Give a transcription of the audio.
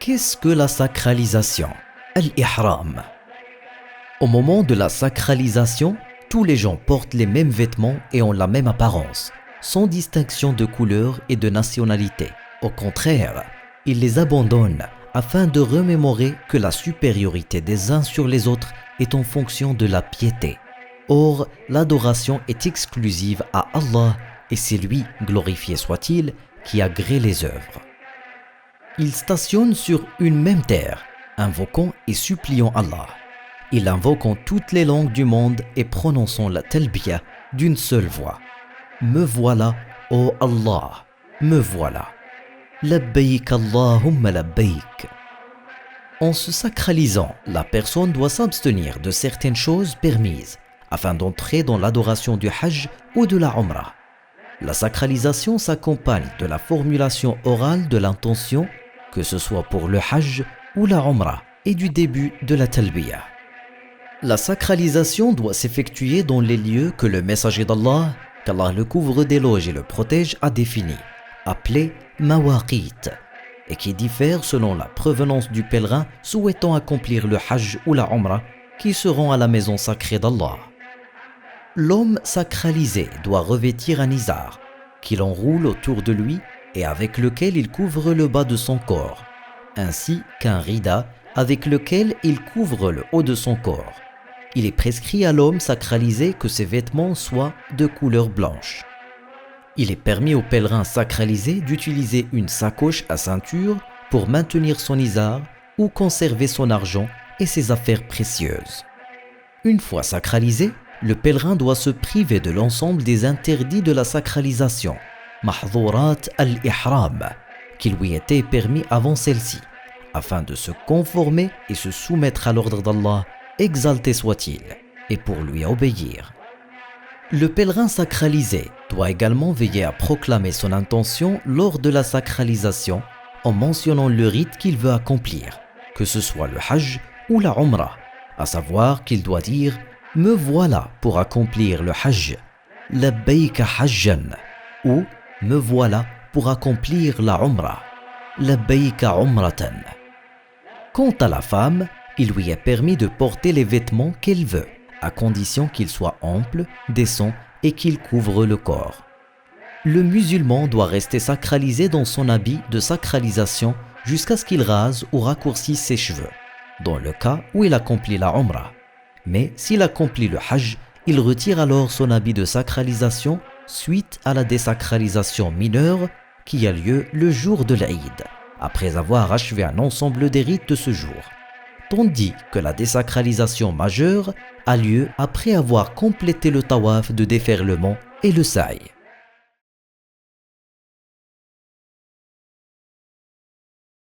Qu'est-ce que la sacralisation? Al-Ihram. Au moment de la sacralisation, tous les gens portent les mêmes vêtements et ont la même apparence, sans distinction de couleur et de nationalité. Au contraire, ils les abandonnent afin de remémorer que la supériorité des uns sur les autres est en fonction de la piété. Or, l'adoration est exclusive à Allah et c'est lui, glorifié soit-il, qui agrée les œuvres. Ils stationnent sur une même terre, invoquant et suppliant Allah. Ils invoquent en toutes les langues du monde et prononçant la talbiya d'une seule voix. Me voilà, ô Allah, me voilà. Labbaik Allahumma labbaik. En se sacralisant, la personne doit s'abstenir de certaines choses permises afin d'entrer dans l'adoration du Hajj ou de la Umrah. La sacralisation s'accompagne de la formulation orale de l'intention, que ce soit pour le Hajj ou la Umrah, et du début de la Talbiya. La sacralisation doit s'effectuer dans les lieux que le messager d'Allah, qu'Allah le couvre d'éloges et le protège, a définis, appelés mawaqit, et qui diffèrent selon la provenance du pèlerin souhaitant accomplir le Hajj ou la Umrah, qui seront à la maison sacrée d'Allah. L'homme sacralisé doit revêtir un izar, qu'il enroule autour de lui et avec lequel il couvre le bas de son corps, ainsi qu'un rida avec lequel il couvre le haut de son corps. Il est prescrit à l'homme sacralisé que ses vêtements soient de couleur blanche. Il est permis au pèlerin sacralisé d'utiliser une sacoche à ceinture pour maintenir son izar ou conserver son argent et ses affaires précieuses. Une fois sacralisé, le pèlerin doit se priver de l'ensemble des interdits de la sacralisation, mahdhurat al-ihram, qui lui étaient permis avant celle-ci, afin de se conformer et se soumettre à l'ordre d'Allah, exalté soit-il, et pour lui obéir. Le pèlerin sacralisé doit également veiller à proclamer son intention lors de la sacralisation en mentionnant le rite qu'il veut accomplir, que ce soit le Hajj ou la Umrah, à savoir qu'il doit dire « Me voilà pour accomplir le Hajj, labbaika hajjan » ou « Me voilà pour accomplir la Umrah, labbaika umratan ». Quant à la femme, il lui est permis de porter les vêtements qu'elle veut, à condition qu'ils soient amples, décents et qu'ils couvrent le corps. Le musulman doit rester sacralisé dans son habit de sacralisation jusqu'à ce qu'il rase ou raccourcisse ses cheveux, dans le cas où il accomplit la Umrah. Mais s'il accomplit le Hajj, il retire alors son habit de sacralisation suite à la désacralisation mineure qui a lieu le jour de l'Aïd, après avoir achevé un ensemble des rites de ce jour, tandis que la désacralisation majeure a lieu après avoir complété le tawaf de déferlement et le sa'i.